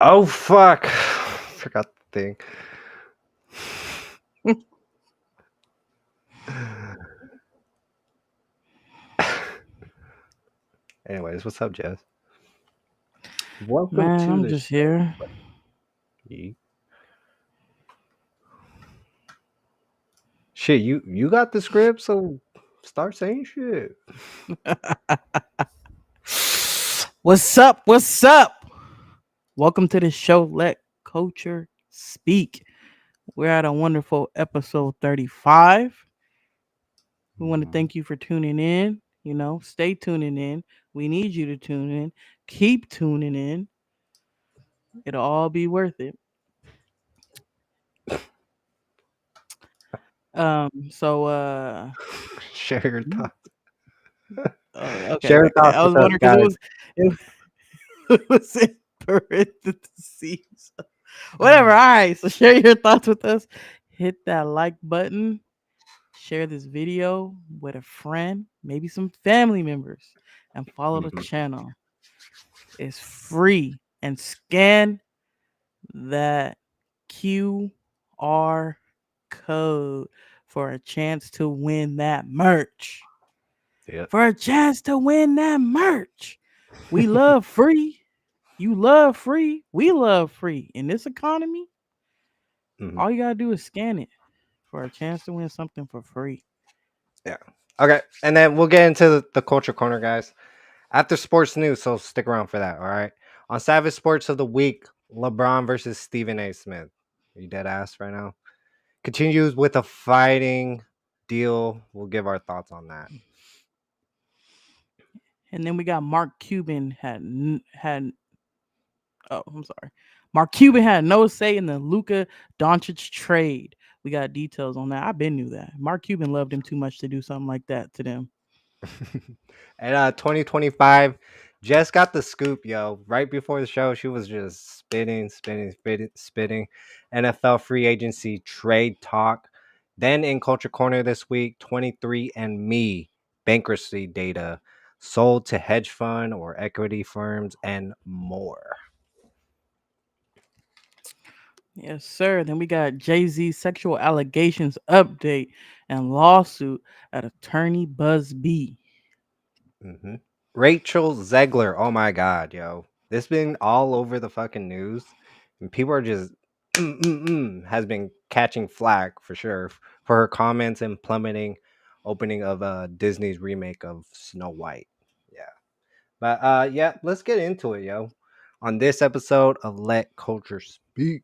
Oh fuck! Forgot the thing. Anyways, what's up, Jess? Welcome Man, to I'm the just show. here. buddy. Shit, you got the script, so start saying shit. What's up? What's up? Welcome to the show, Let Culture Speak. We're at a wonderful episode 35. We want to thank you for tuning in. Stay tuning in. We need you to tune in. Keep tuning in. It'll all be worth it. So Share your thoughts. okay, Share your okay. thoughts I was with us, wondering because guys. it was in parentheses. Whatever. All right. So share your thoughts with us. Hit that like button. Share this video with a friend, maybe some family members, and follow the Mhm. channel. It's free. And scan that QR code for a chance to win that merch. Yeah. For a chance to win that merch. We love free. You love free. We love free. In this economy, Mhm. all you gotta do is scan it for a chance to win something for free. Yeah. Okay, and then we'll get into the culture corner, guys. After sports news, so stick around for that. All right. On Savage Sports of the Week, LeBron versus Stephen A. Smith. Are you dead ass right now? Continues with a fighting deal. We'll give our thoughts on that. And then we got Marc Cuban had oh, I'm sorry. Marc Cuban had no say in the Luca Doncic trade. We got details on that. I been knew that. Marc Cuban loved him too much to do something like that to them. And 2025, Jess got the scoop, yo. Right before the show, she was just spitting. NFL free agency trade talk. Then in Culture Corner this week, 23andMe bankruptcy data sold to hedge fund or equity firms and more. Yes, sir. Then we got JayZ Sexual Allegations update and lawsuit at Attorney Buzbee. hmm Rachel Zegler. Oh my god, yo. This been all over the fucking news. And people are just has been catching flack for sure for her comments and plummeting opening of Disney's remake of Snow White. Yeah. But yeah, let's get into it, yo. On this episode of Let Culture Speak.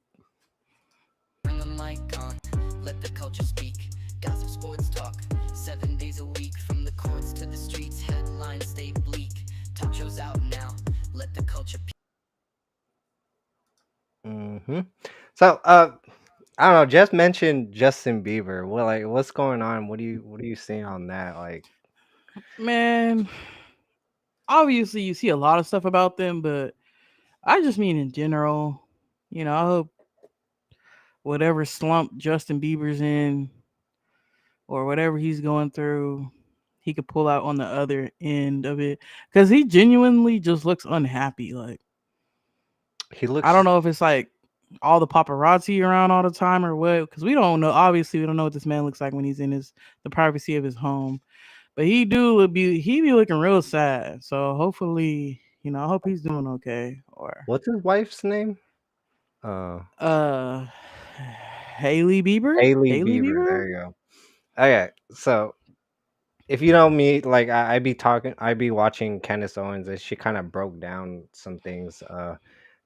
Bring the mic on, let the culture speak. Gossip, sports talk, 7 days a week. From the courts to the streets, headlines stay bleak. Talk shows out now, let the culture hmm So I don't know, just mentioned Justin Bieber. What's going on? What are you seeing on that? Like Man, obviously you see a lot of stuff about them, but I just mean in general. I hope whatever slump Justin Bieber's in or whatever he's going through, he could pull out on the other end of it. Because he genuinely just looks unhappy. Like, he I don't looks know if it's like all the paparazzi around all the time or what. Because we don't know. Obviously, we don't know what this man looks like when he's in the privacy of his home. But he be looking real sad. So hopefully, I hope he's doing okay. Or what's his wife's name? Uh uh Haley Bieber? Haley Haley Bieber. Bieber? There you go. Okay, so if you know me, like I be watching Candace Owens, and she kind of broke down some things.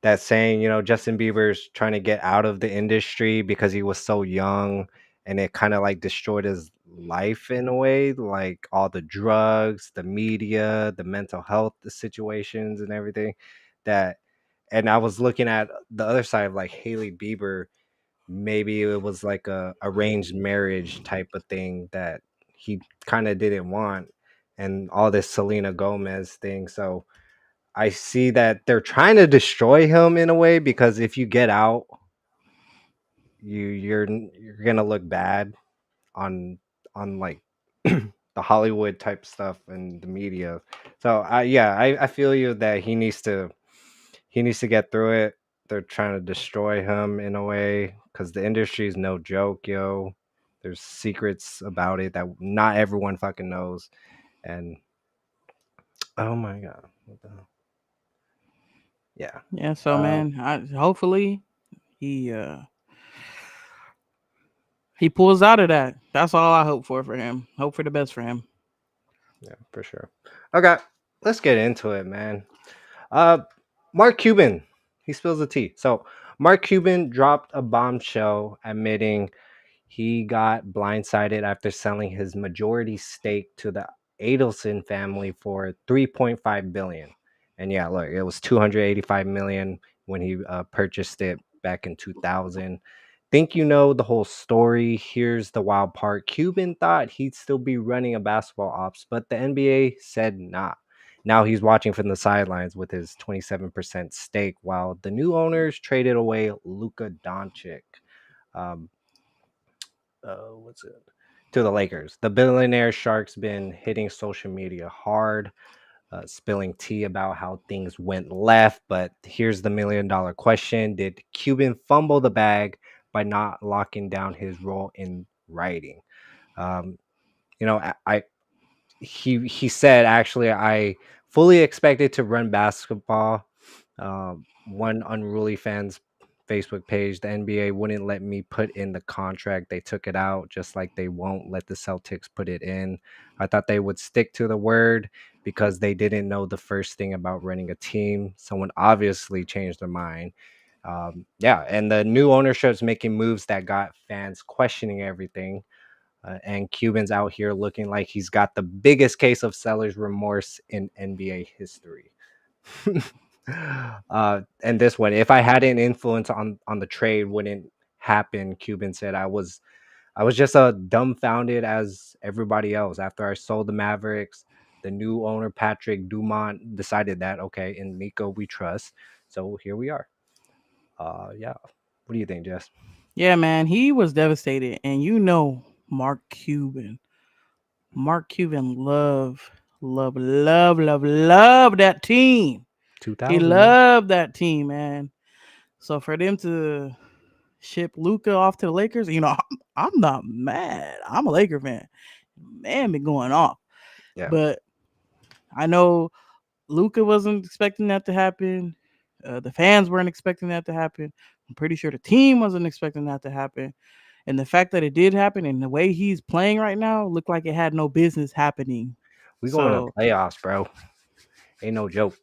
That saying, Justin Bieber's trying to get out of the industry because he was so young, and it kind of like destroyed his life in a way, like all the drugs, the media, the mental health situations, and everything. That, and I was looking at the other side of like Haley Bieber. Maybe it was like a arranged marriage type of thing that he kind of didn't want, and all this Selena Gomez thing. So I see that they're trying to destroy him in a way, because if you get out, you're gonna look bad on like the Hollywood type stuff and the media. So I yeah, I feel you that he needs to get through it, they're trying to destroy him in a way because the industry is no joke, yo. There's secrets about it that not everyone fucking knows, and oh my god, what the hell? Yeah, Yeah, so uh, man, hopefully he he pulls out of that. That's all I hope for him. Hope for the best for him. yeah, for sure. Okay, let's get into it, man. Uh, Mark Cuban, he spills the tea. So Mark Cuban dropped a bombshell admitting he got blindsided after selling his majority stake to the Adelson family for 3.5 billion. And yeah, look, it was 285 million when he purchased it back in 2000. Think you know the whole story. Here's the wild part. Cuban thought he'd still be running a basketball ops, but the NBA said nah. Now he's watching from the sidelines with his 27% stake while the new owners traded away Luca Doncic. Um, what's it to the Lakers. The billionaire shark's been hitting social media hard, spilling tea about how things went left. But here's the $1 million question: did Cuban fumble the bag by not locking down his role in writing? Um, I he said actually I fully expected to run basketball. One unruly fans Facebook page, the NBA wouldn't let me put in the contract. They took it out just like they won't let the Celtics put it in. I thought they would stick to the word because they didn't know the first thing about running a team. Someone obviously changed their mind. Yeah, and the new ownership's making moves that got fans questioning everything, and Cuban's out here looking like he's got the biggest case of seller's remorse in NBA history. And this one, if I had an influence on the trade, wouldn't happen. Cuban said, I was just dumbfounded as everybody else. After I sold the Mavericks, the new owner Patrick Dumont decided that okay, in Nico we trust. So here we are. Yeah. What do you think, Jess? Yeah, man, he was devastated, and you know Mark Cuban. Mark Cuban love that team. He 2000, man. loved that team, man. So for them to ship Luca off to the Lakers, I'm not mad. I'm a Laker fan. Man, been going off. Yeah. But I know Luca wasn't expecting that to happen. The fans weren't expecting that to happen. I'm pretty sure the team wasn't expecting that to happen. And the fact that it did happen and the way he's playing right now looked like it had no business happening. We going to So, playoffs, bro. Ain't no joke.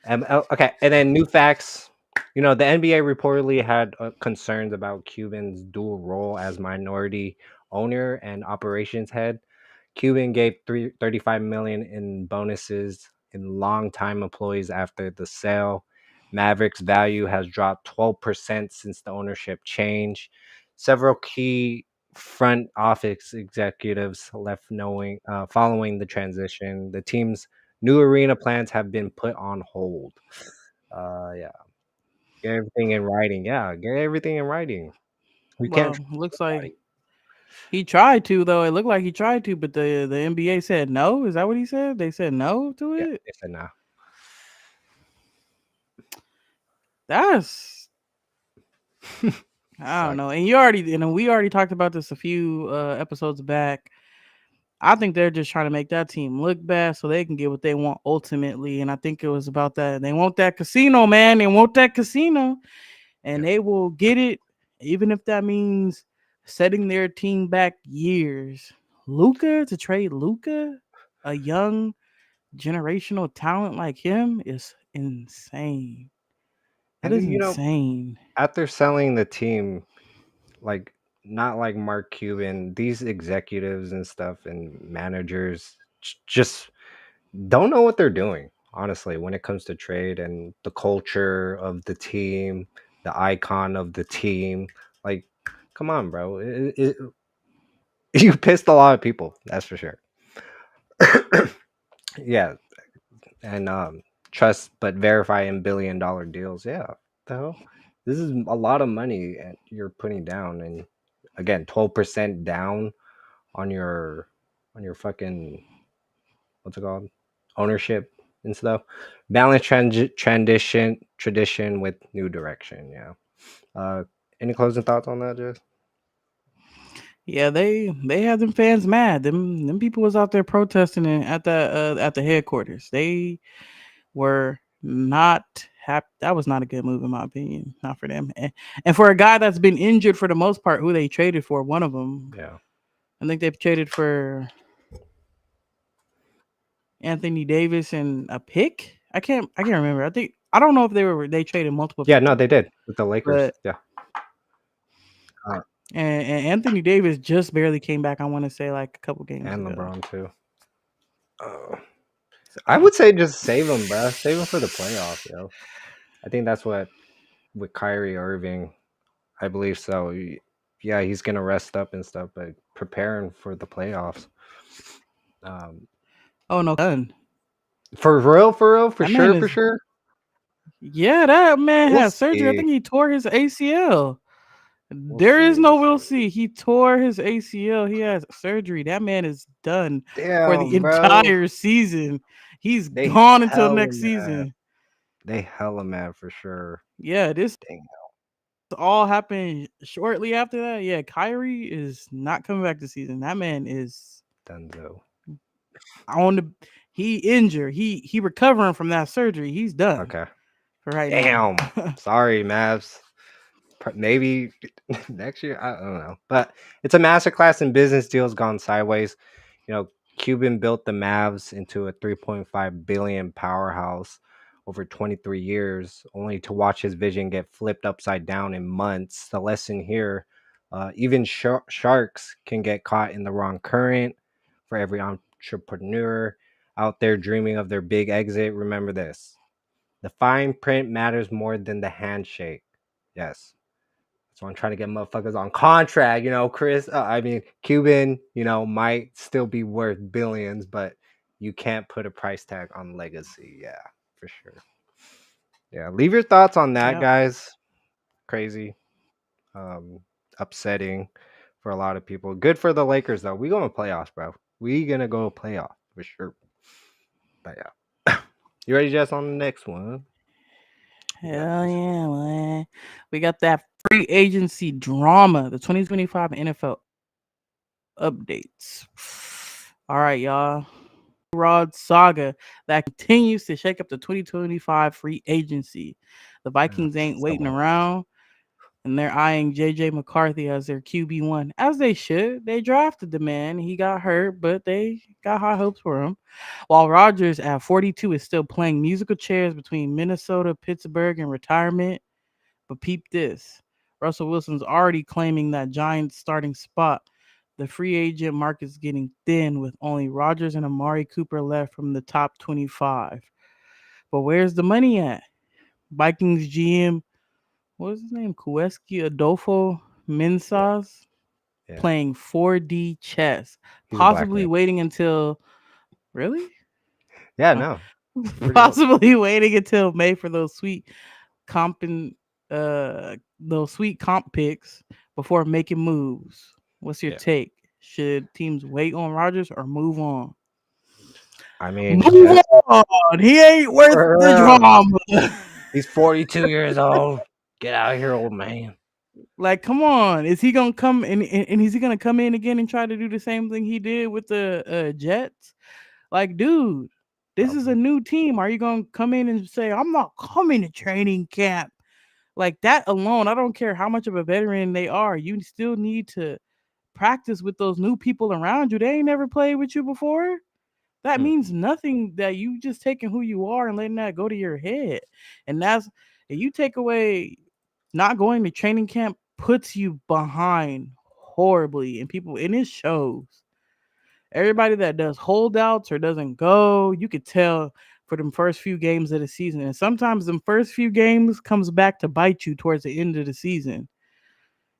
Okay, and then new facts. The NBA reportedly had concerns about Cuban's dual role as minority owner and operations head. Cuban gave 35 million in bonuses in long-time employees after the sale. Mavericks value has dropped 12% since the ownership change. Several key front office executives left knowing following the transition. The team's new arena plans have been put on hold. Yeah, get everything in writing. Yeah, get everything in writing. We can't well, trust looks like nobody. he tried to, though. It looked like he tried to, but the NBA said no. Is that what he said? They said no to Yeah, it? they said no. That's I don't know. Sucks. And we already talked about this a few episodes back. I think they're just trying to make that team look bad so they can get what they want ultimately. And I think it was about that. They want that casino, man. They want that casino. And Yeah, they will get it, even if that means setting their team back years. Luca, to trade Luca, a young generational talent like him, is insane. That and is insane. after selling the team, like not like Mark Cuban, these executives and stuff and managers just don't know what they're doing, honestly, when it comes to trade and the culture of the team, the icon of the team. Like, come on, bro. You pissed a lot of people, that's for sure. Yeah, and trust but verify in $1 billion deals. Yeah, the hell, this is a lot of money and you're putting down, and again, 12% down on your fucking, what's it called, ownership. and stuff. Balance tradition with new direction. Yeah. Any closing thoughts on that, Jess? Yeah, they had them fans mad. Them people was out there protesting at the headquarters. They were not happy. That was not a good move in my opinion. Not for them. And for a guy that's been injured for the most part, who they traded for, one of them, Yeah. I think they've traded for Anthony Davis and a pick. I can't remember. I don't know if they traded multiple Yeah. No, people, they did with the Lakers. but Yeah. Uh, and Anthony Davis just barely came back. I want to say like a couple games and ago. LeBron too. I So, would say just save him, bro. Save him for the playoffs, yo. I think that's what with Kyrie Irving. I believe so. Yeah, he's gonna rest up and stuff, but preparing for the playoffs. Um, oh no, done. for real, That man for is sure. Yeah, that man We'll had surgery. I see. think he tore his ACL. We'll There see. is We'll no we'll see. see. He tore his ACL. He has surgery. That man is done for the Damn, bro. entire season. He's They gone until hella next mad. season. They hella mad for sure. Yeah, this Dang, all happened shortly after that. Yeah, Kyrie is not coming back this season. That man is Dunzo. on the he injured. He recovering from that surgery. He's done Okay. for right now. Damn. Sorry, Mavs. Maybe next year. I don't know, but it's a masterclass in business deals gone sideways. You know, Cuban built the Mavs into a 3.5 billion powerhouse over 23 years, only to watch his vision get flipped upside down in months. The lesson here: even sharks can get caught in the wrong current. For every entrepreneur out there dreaming of their big exit, remember this: the fine print matters more than the handshake. Yes. So I'm trying to get motherfuckers on contract, Chris. I mean, Cuban, might still be worth billions, but you can't put a price tag on legacy. Yeah, for sure. Yeah, leave your thoughts on that, Yeah. guys. Crazy, um, upsetting for a lot of people. Good for the Lakers though. We going to playoffs, bro. We gonna go playoff for sure. But yeah, you ready, Jess? On the next one, you got Hell this. yeah, man. We got that free agency drama, the 2025 NFL updates. All right, y'all. Rod saga that continues to shake up the 2025 free agency. The Vikings ain't So waiting much. around and they're eyeing JJ McCarthy as their QB1, as they should. They drafted the man. He got hurt, but they got high hopes for him. While Rodgers at 42 is still playing musical chairs between Minnesota, Pittsburgh, and retirement. But peep this. Russell Wilson's already claiming that Giants starting spot. The free agent market is getting thin with only Rodgers and Amari Cooper left from the top 25. But where's the money at? Vikings GM, what was his name? Kueski Adolfo Mensah Yeah, playing 4D chess, he's a black possibly man. waiting until really? Yeah, Uh, no, pretty dope. possibly waiting until May for comp those sweet comp picks before making moves. What's your Yeah, take? Should teams wait on Rodgers or move on? I mean, Move on. He ain't worth the for real. drama. He's 42 years old. Get out of here, old man. Like, come on. Is he gonna come and is he gonna come in again and try to do the same thing he did with the Jets? Like, dude, this is a Probably. new team. Are you gonna come in and say, I'm not coming to training camp? Like that alone, I don't care how much of a veteran they are. You still need to practice with those new people around you. They ain't never played with you before. That Mm. means nothing that you just taking who you are and letting that go to your head. And that's and you take away not going to training camp puts you behind horribly and people and it shows. Everybody that does holdouts or doesn't go, you could tell for them first few games of the season. And sometimes them first few games comes back to bite you towards the end of the season.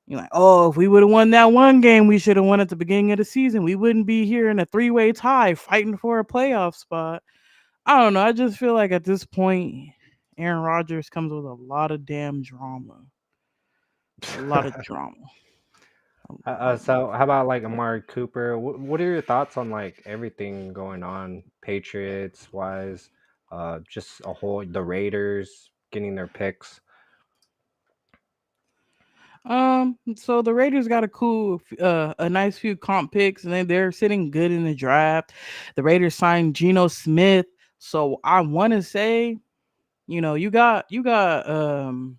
You're like, oh, if we would have won that one game, we should have won at the beginning of the season. We wouldn't be here in a three-way tie fighting for a playoff spot. I don't know. I just feel like at this point, Aaron Rodgers comes with a lot of damn drama. A lot of drama. A lot of So motherfucking how about like Amari Cooper? What are your thoughts on like everything going on, Patriots wise? Just a whole the Raiders getting their picks. So the Raiders got a nice few comp picks, and then they're sitting good in the draft. The Raiders signed Geno Smith, so I want to say, you got the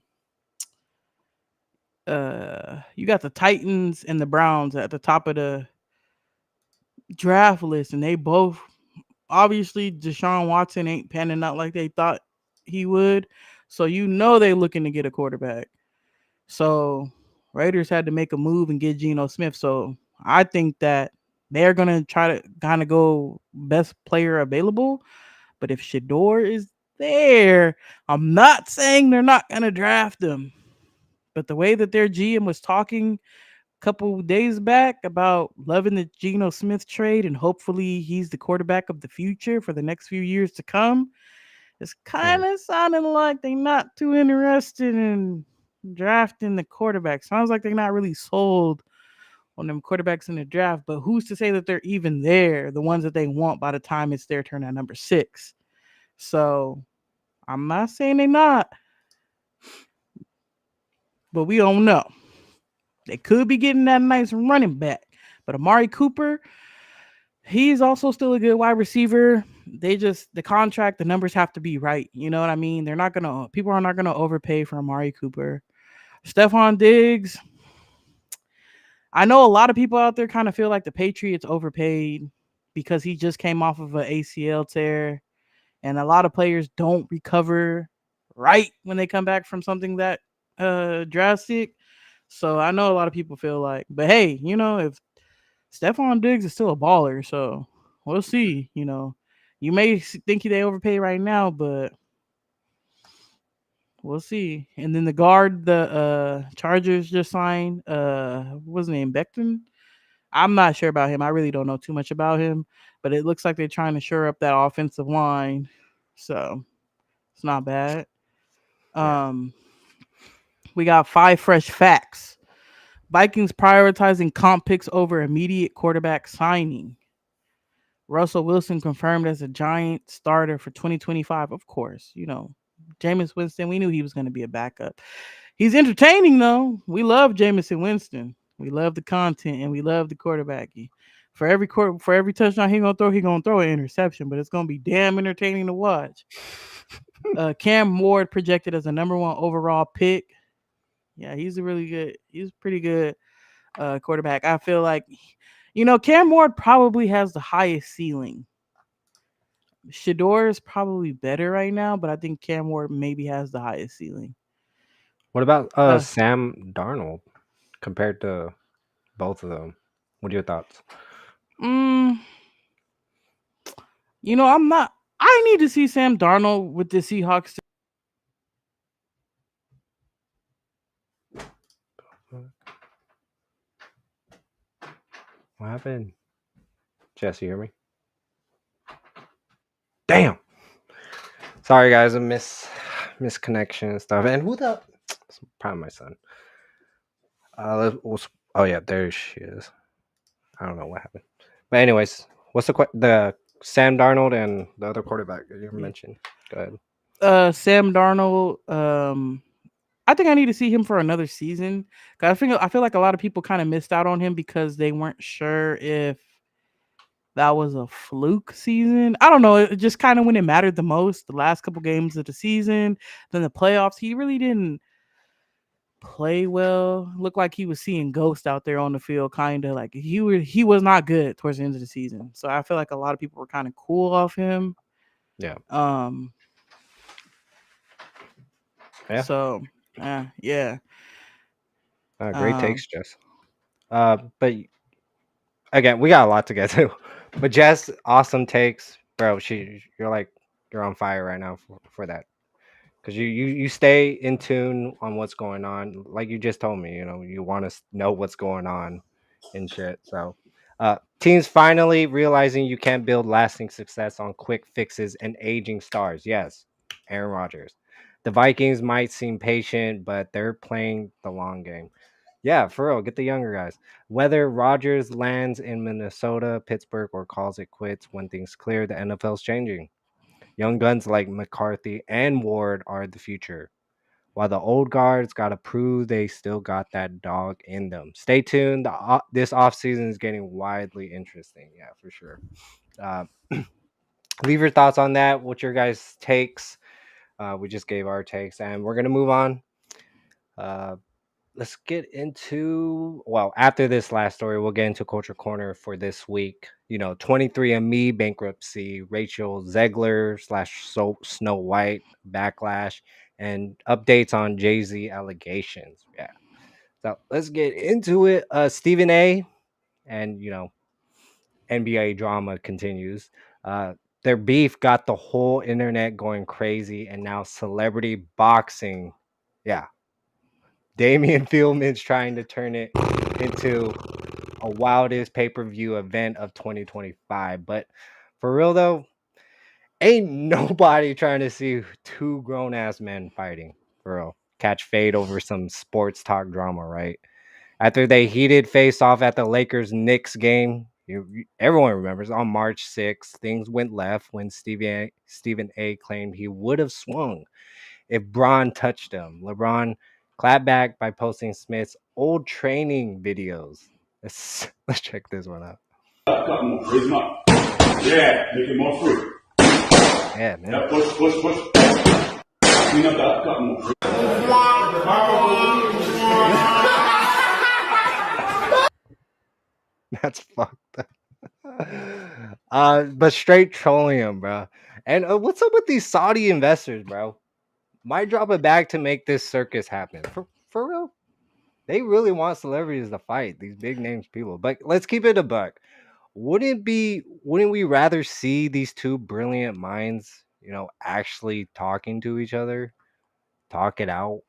Titans and the Browns at the top of the draft list, and they both obviously Deshaun Watson ain't panning out like they thought he would, so they looking to get a quarterback. So Raiders had to make a move and get Geno Smith. So I think that they're gonna try to kind of go best player available. But if Shador is there, I'm not saying they're not gonna draft him. But the way that their GM was talking a couple days back about loving the Geno Smith trade and hopefully he's the quarterback of the future for the next few years to come, it's kind Mm. of sounding like they're not too interested in drafting the quarterback. Sounds like they're not really sold on them quarterbacks in the draft, but who's to say that they're even there, the ones that they want by the time it's their turn at number 6? So I'm not saying they're not, but we don't know. They could be getting that nice running back. But Amari Cooper, he's also still a good wide receiver. The contract, the numbers have to be right. You know what I mean? People are not gonna overpay for Amari Cooper. Stephon Diggs, I know a lot of people out there kind of feel like the Patriots overpaid because he just came off of an ACL tear, and a lot of players don't recover right when they come back from something that drastic. So I know a lot of people feel like, but hey, if Stephon Diggs is still a baller, so we'll see. You may think they overpay right now, but we'll see. And then the guard, the Chargers just signed. What was his name? Becton. I'm not sure about him. I really don't know too much about him, but it looks like they're trying to shore up that offensive line, so it's not bad. Yeah. Um, we got 5 fresh facts. Vikings prioritizing comp picks over immediate quarterback signing. Russell Wilson confirmed as a Giant starter for 2025. Of course, Jameis Winston, we knew he was going to be a backup. He's entertaining, though. We love Jameis Winston. We love the content, and we love the quarterback. For every touchdown he gonna throw an interception, but it's gonna be damn entertaining to watch. Cam Ward projected as a number 1 overall pick. Yeah, he's pretty good quarterback. I feel like, Cam Ward probably has the highest ceiling. Shador is probably better right now, but I think Cam Ward maybe has the highest ceiling. What about Uh, Sam Darnold compared to both of them? What are your thoughts? mm, I'm not. I need to see Sam Darnold with the Seahawks. What happened? Jesse, hear me? Damn. Sorry, guys. A misconnection and stuff. And who the? It's probably my son. Oh yeah, there she is. I don't know what happened, but anyways, what's the Sam Darnold and the other quarterback that you mentioned? Go ahead. Sam Darnold. I think I need to see him for another season. 'Cause I feel like a lot of people kind of missed out on him because they weren't sure if that was a fluke season. I don't know. It just kind of when it mattered the most, the last couple games of the season, then the playoffs, he really didn't play well. Looked like he was seeing ghosts out there on the field, kind of like he was not good towards the end of the season. So I feel like a lot of people were kind of cool off him. Yeah. Yeah. So yeah. Great takes, Jess. But again, we got a lot to get to. But Jess, awesome takes, bro. You're on fire right now for that. Because you stay in tune on what's going on, like you just told me. You want to know what's going on and shit. So, teams finally realizing you can't build lasting success on quick fixes and aging stars. Yes, Aaron Rodgers. The Vikings might seem patient, but they're playing the long game. Yeah, for real. Get the younger guys. Whether Rodgers lands in Minnesota, Pittsburgh, or calls it quits when things clear, the NFL's changing. Young guns like McCarthy and Ward are the future, while the old guards got to prove they still got that dog in them. Stay tuned. This offseason is getting widely interesting. Yeah, for sure. Uh, leave your thoughts on that. What's your guys' takes? We just gave our takes, and we're going to move on. Uh, let's get into, well, after this last story, we'll get into Culture Corner for this week. 23andMe bankruptcy, Rachel Zegler / SnowWhite backlash, and updates on JayZ allegations. Yeah. So let's get into it. Stephen A. and NBA drama continues. Uh, their beef got the whole internet going crazy, and now celebrity boxing. Yeah, Damian Fieldman's trying to turn it into a wildest pay-per-view event of 2025. But for real though, ain't nobody trying to see two grown-ass men fighting. For real. Catch fade over some sports talk drama, right? After they heated face off at the Lakers Knicks game, everyone remembers on March 6th, things went left when Stephen A claimed he would have swung if Bron touched him. LeBron clapped back by posting Smith's old training videos. Let's check this one out. Raise him up. Yeah, make it more free. Yeah, man. Yeah, push. Clean up that cut more. That's fucked up. But straight trolling him, bro. And what's up with these Saudi investors, bro? Might drop a bag to make this circus happen. For real? They really want celebrities to fight these big names people. But let's keep it a buck. Wouldn't we rather see these two brilliant minds, actually talking to each other, talk it out?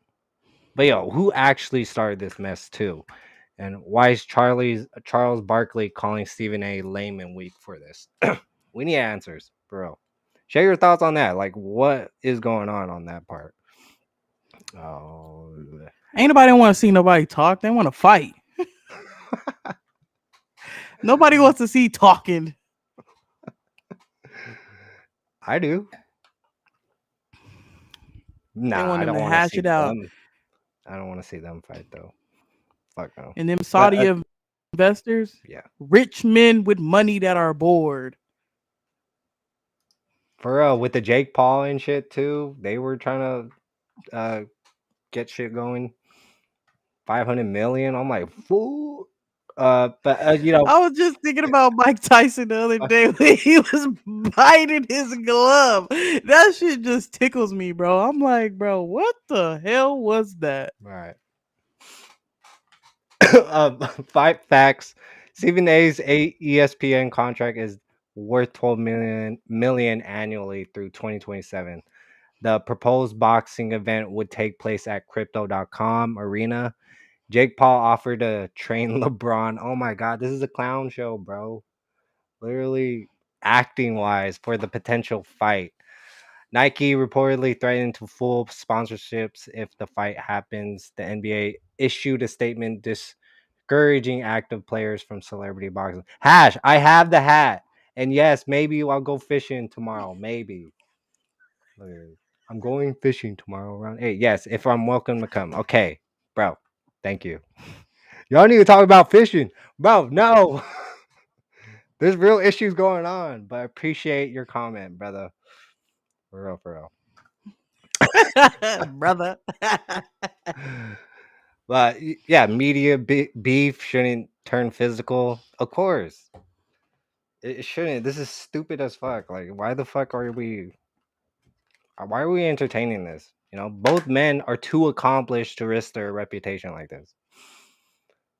But who actually started this mess too? And why is Charles Barkley calling Stephen A lame and weak for this? We need answers, bro. Share your thoughts on that. Like, what is going on that part? Oh, Ain't nobody want to see nobody talk. They want to fight. Nobody wants to see talking. I do. Nah, want I them don't to want to hash see it out. them. I don't want to see them fight though. Fuck no. And them Saudi But, investors, yeah, rich men with money that are bored. for real, with the Jake Paul and shit too, they were trying to get shit going. 500 million. I'm like, fool. But I was just thinking about Mike Tyson the other day when he was biting his glove. That shit just tickles me, bro. I'm like, bro, what the hell was that? all right. 5 facts. Stephen A's ESPN contract is worth 12 million annually through 2027. The proposed boxing event would take place at crypto.com arena. Jake Paul offered to train LeBron. Oh my god, this is a clown show, bro. Literally acting wise for the potential fight. Nike reportedly threatened to full sponsorships if the fight happens. The NBA issued a statement discouraging active players from celebrity boxing. Hash, I have the hat. And yes, maybe I'll go fishing tomorrow. Maybe. I'm going fishing tomorrow around 8. Yes, if I'm welcome to come. Okay, bro. Thank you. Y'all need to talk about fishing. Bro, no. There's real issues going on, but I appreciate your comment, brother. For real. Brother. But yeah, media beef shouldn't turn physical. Of course. It shouldn't. This is stupid as fuck. Like, why the fuck are we entertaining this? Both men are too accomplished to risk their reputation like this.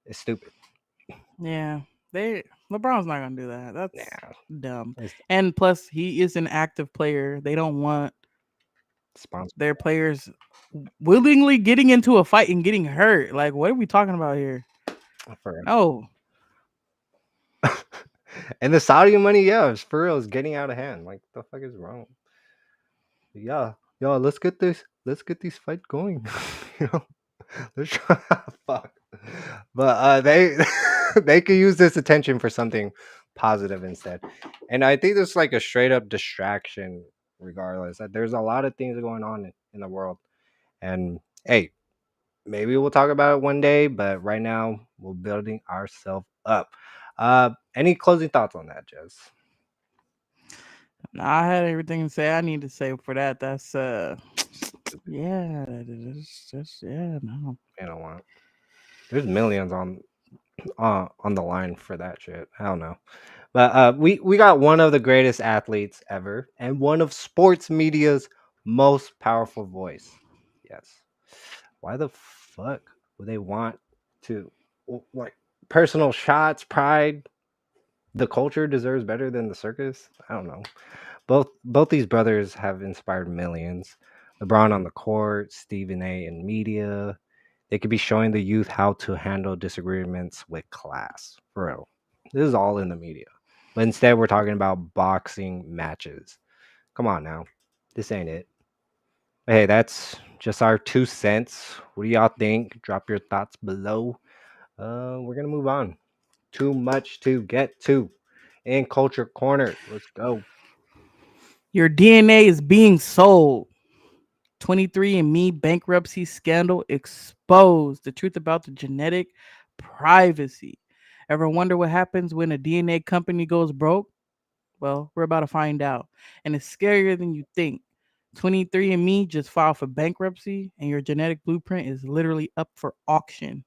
It's stupid. Yeah. LeBron's not gonna do that. That's dumb. It's And plus he is an active player. They don't want their players willingly getting into a fight and getting hurt. Like, what are we talking about here? No. And the Saudi money, yeah, it's for real, is getting out of hand. Like, the fuck is wrong? Yeah, let's get these fights going. Let's try. Fuck. But they could use this attention for something positive instead. And I think this is like a straight up distraction regardless. There's a lot of things going on in the world. And hey, maybe we'll talk about it one day, but right now we're building ourselves up. Any closing thoughts on that, Jess? Nah, I had everything to say I need to say for that. That's yeah, it's just yeah, no. You know what? There's millions on the line for that shit. I don't know. But we got one of the greatest athletes ever and one of sports media's most powerful voice. Yes. Why the fuck would they want to like personal shots, pride? The culture deserves better than the circus? I don't know. Both these brothers have inspired millions. LeBron on the court, Stephen A in media. They could be showing the youth how to handle disagreements with class. For real. This is all in the media. But instead we're talking about boxing matches. Come on now. This ain't it. Hey, that's just our 2 cents. What do y'all think? Drop your thoughts below. We're gonna move on. Too much to get to. In Culture Corner. Let's go. Your DNA is being sold. 23andMe bankruptcy scandal exposed the truth about the genetic privacy. Ever wonder what happens when a DNA company goes broke? Well, we're about to find out. And it's scarier than you think. 23andMe just filed for bankruptcy, and your genetic blueprint is literally up for auction.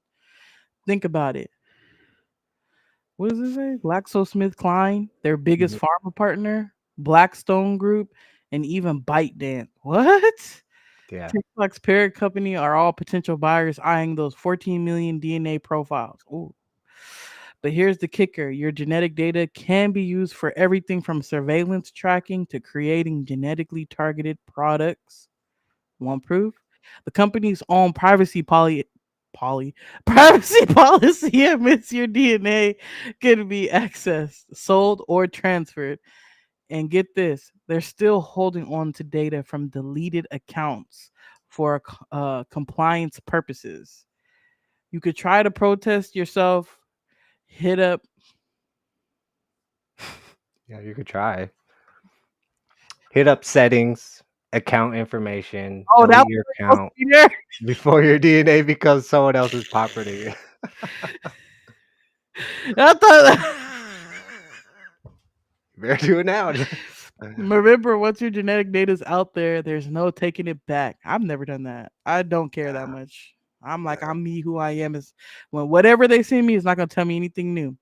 Think about it. What does it say? GlaxoSmithKline, their biggest Mhm. pharma partner, Blackstone Group, and even ByteDance. What? Yeah. TikTok's parent company are all potential buyers eyeing those 14 million DNA profiles. Ooh. But here's the kicker: your genetic data can be used for everything from surveillance tracking to creating genetically targeted products. Want proof? The company's own privacy policy admits your DNA can be accessed, sold, or transferred. And get this, they're still holding on to data from deleted accounts for compliance purposes. You could try to protest yourself, hit up. Yeah, you could try. Hit up settings, account information, Oh, that delete was your supposed to account be there. before your DNA becomes someone else's property. I thought. Better do it now. Remember, once your genetic data is out there, there's no taking it back. I've never done that. I don't care that much. I'm like, Yeah. I'm me, who I am. Is when whatever they send me is not gonna tell me anything new.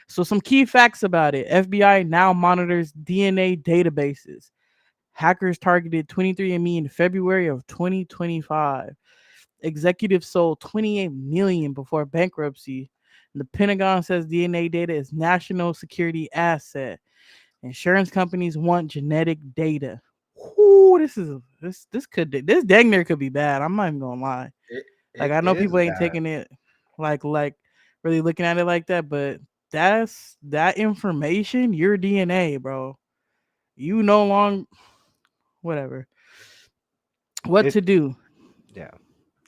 So some key facts about it: FBI now monitors DNA databases. Hackers targeted 23andMe in February of 2025. Executives sold 28 million before bankruptcy. The Pentagon says DNA data is national security asset. Insurance companies want genetic data. Ooh, this dang near could be bad. I'm not even gonna lie. It, Like it I know is people ain't bad. taking it like really looking at it like that, but that's that information, your DNA, bro. You no long whatever. What It to do? yeah.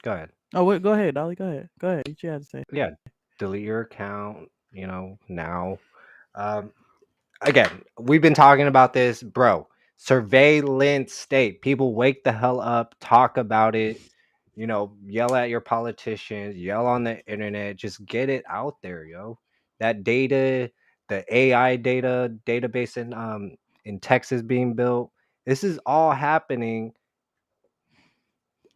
Go ahead. Oh, wait, go ahead, Dolly. Go ahead. Go ahead. What you had to say? Yeah. Delete your account, now. Um Again, we've been talking about this, bro. Surveillance state. People wake the hell up, talk about it, yell at your politicians, yell on the internet, just get it out there, yo. That data, the AI data database in Texas being built. This is all happening,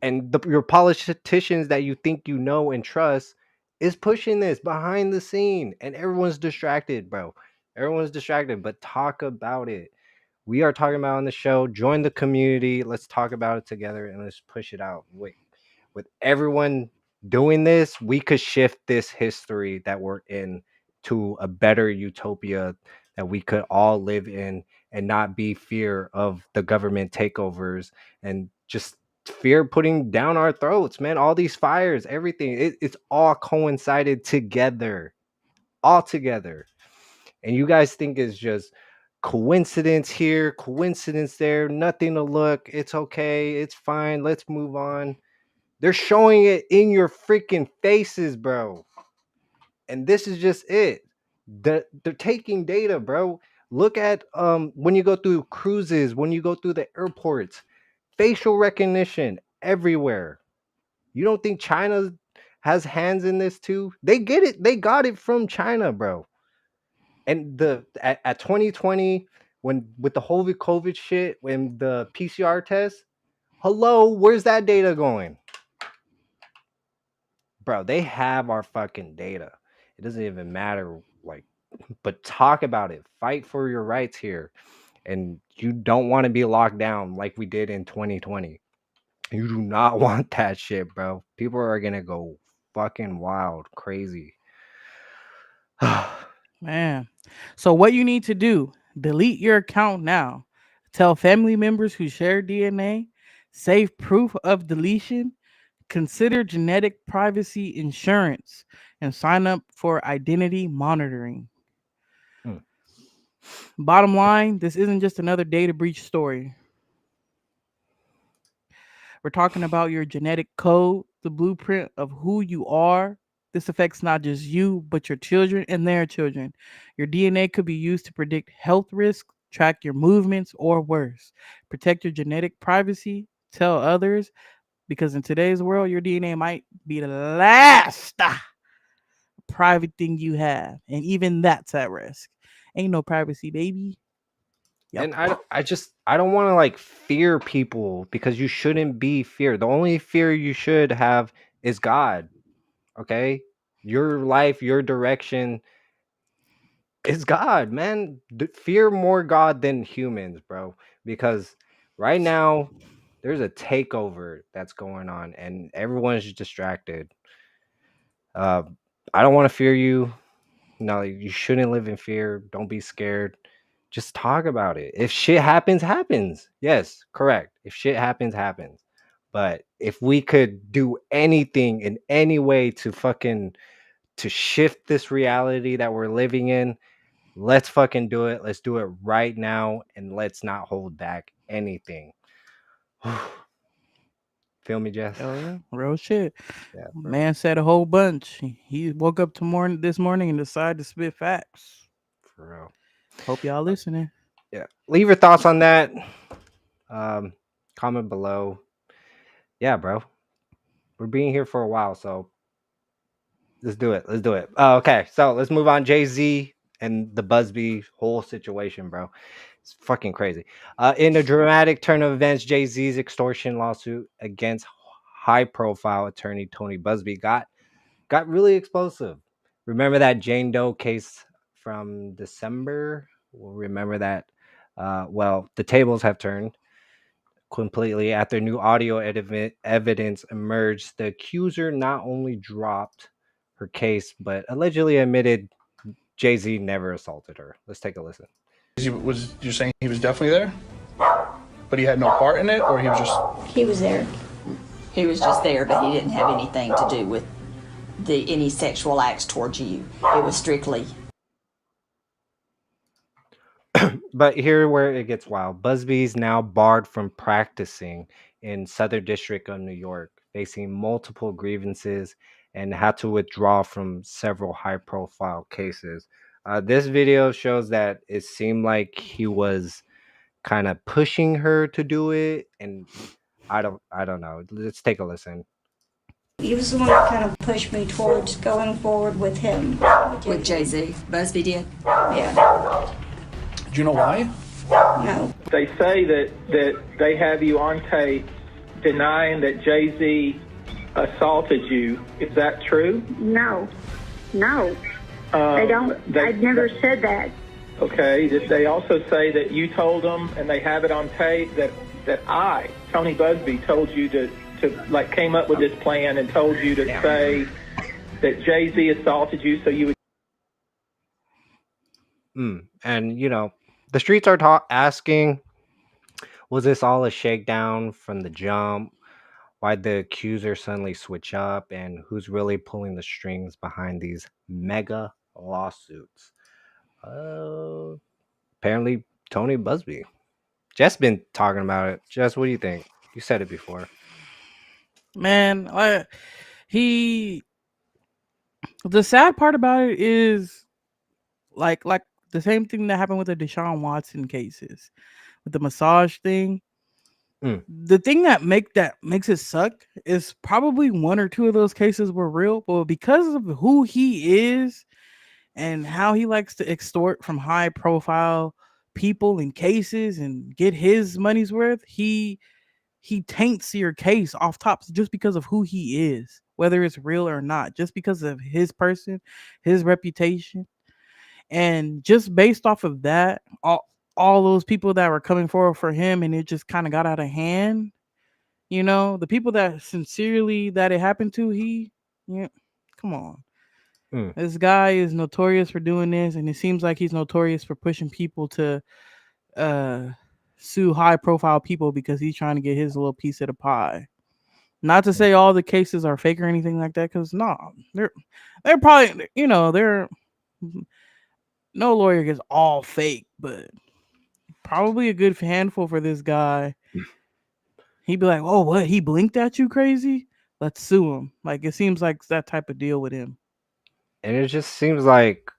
and your politicians that you think you know and trust is pushing this behind the scene, and everyone's distracted, bro. Everyone's distracted, but talk about it. We are talking about on the show. Join the community. Let's talk about it together and let's push it out. Wait, with everyone doing this, we could shift this history that we're in to a better utopia that we could all live in and not be fear of the government takeovers and just fear putting down our throats, man. All these fires, everything, it's all coincided together, all together. And you guys think it's just coincidence here, coincidence there, nothing to look. It's okay, it's fine, let's move on. They're showing it in your freaking faces, bro. And this is just it. They're taking data, bro. Look at when you go through cruises, when you go through the airports, facial recognition everywhere. You don't think China has hands in this too? They get it. They got it from China, bro. And at 2020, when with the whole COVID shit, when the PCR test, hello, where's that data going? Bro, they have our fucking data. It doesn't even matter, like, but talk about it. Fight for your rights here. And you don't want to be locked down like we did in 2020. You do not want that shit, bro. People are gonna go fucking wild, crazy. Man. So what you need to do, delete your account now. Tell family members who share DNA, save proof of deletion, consider genetic privacy insurance, and sign up for identity monitoring. Mm. Bottom line, this isn't just another data breach story. We're talking about your genetic code, the blueprint of who you are. This affects not just you, but your children and their children. Your DNA could be used to predict health risks, track your movements, or worse, protect your genetic privacy, tell others, because in today's world, your DNA might be the last private thing you have. And even that's at risk. Ain't no privacy, baby. Yep. And I don't want to like fear people because you shouldn't be feared. The only fear you should have is God. Okay? Your life, your direction is God, man. Fear more God than humans, bro. Because right now there's a takeover that's going on and everyone's distracted. Uh, I don't want to fear you. No, you shouldn't live in fear. Don't be scared. Just talk about it. If shit happens, happens. Yes, correct. If shit happens, happens. But if we could do anything in any way to fucking to shift this reality that we're living in, let's fucking do it. Let's do it right now and let's not hold back anything. Feel me, Jess? Hell yeah. Real shit. Yeah, bro. Man said a whole bunch. He woke up this morning and decided to spit facts. For real. Hope y'all listening. Yeah. Leave your thoughts on that. Um, comment below. Yeah, bro. We're being here for a while, so let's do it. Let's do it. Okay, so let's move on. JayZ and the Buzbee whole situation, bro. It's fucking crazy. In a dramatic turn of events, JayZ's extortion lawsuit against high-profile attorney Tony Buzbee got really explosive. Remember that Jane Doe case from December? We'll remember that. Well, the tables have turned completely after new audio evidence emerged. The accuser not only dropped her case, but allegedly admitted JayZ never assaulted her. Let's take a listen. You're saying he was definitely there, but he had no part in it, or he was just? He was there. He was just there, but he didn't have anything to do with any sexual acts towards you. It was strictly. But here where it gets wild. Buzbee's now barred from practicing in Southern District of New York, facing multiple grievances and had to withdraw from several high-profile cases. This video shows that it seemed like he was kind of pushing her to do it, and I don't know. Let's take a listen. He was the one that kind of pushed me towards going forward with him. With JayZ. Buzbee did? Yeah. Do you know why? No. They say that they have you on tape denying that JayZ assaulted you. Is that true? No. No. They don't. I've never said that. Okay. They also say that you told them, and they have it on tape, that I, Tony Buzbee, told you to like came up with this plan and told you to say that JayZ assaulted you so you would. And you know, the streets are asking, was this all a shakedown from the jump? Why'd the accuser suddenly switch up? And who's really pulling the strings behind these mega lawsuits? Apparently Tony Buzbee. Jess been talking about it. Jess, what do you think? You said it before. Man, the sad part about it is like The same thing that happened with the Deshaun Watson cases, with the massage thing. Mm. The thing that makes it suck is probably one or two of those cases were real, but because of who he is and how he likes to extort from high profile people and cases and get his money's worth, he taints your case off top just because of who he is, whether it's real or not, just because of his person, his reputation. And just based off of that, all those people that were coming forward for him, and it just kind of got out of hand. You know, the people that sincerely that it happened to, yeah, come on. Mm. This guy is notorious for doing this, and it seems like he's notorious for pushing people to sue high profile people because he's trying to get his little piece of the pie. Not to say all the cases are fake or anything like that, because no, they're probably, they're no lawyer gets all fake, but probably a good handful for this guy. He'd be like, "Oh, what? He blinked at you, crazy? Let's sue him." Like, it seems like that type of deal with him. And it just seems like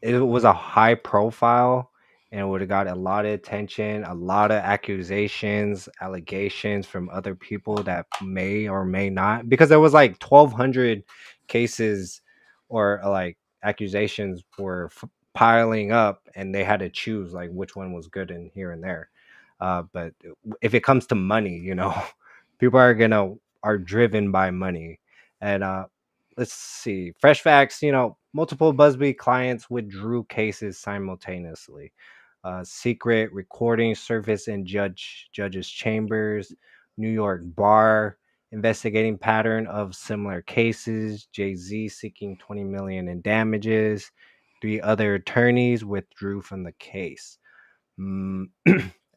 it was a high profile and would have got a lot of attention, a lot of accusations, allegations from other people that may or may not, because there was like 1,200 cases or like accusations were piling up, and they had to choose like which one was good and here and there. But if it comes to money, people are driven by money, and let's see. Fresh facts, multiple Buzbee clients withdrew cases simultaneously. Secret recordings surfaced in judges' chambers. New York bar investigating pattern of similar cases. JayZ seeking 20 million in damages. 3 other attorneys withdrew from the case.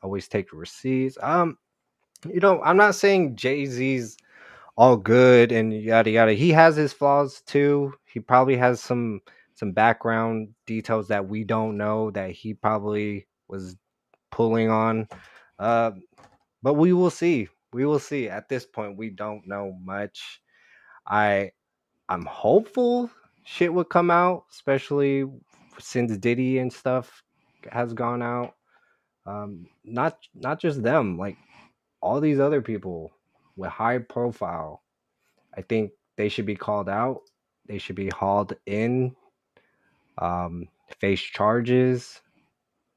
Always take receipts. I'm not saying JayZ's all good and yada yada. He has his flaws too. He probably has some background details that we don't know that he probably was pulling on. Uh, but we will see. We will see. At this point, we don't know much. I I'm hopeful shit would come out, especially since Diddy and stuff has gone out. Not just them, like all these other people with high profile. I think they should be called out. They should be hauled in, um, face charges.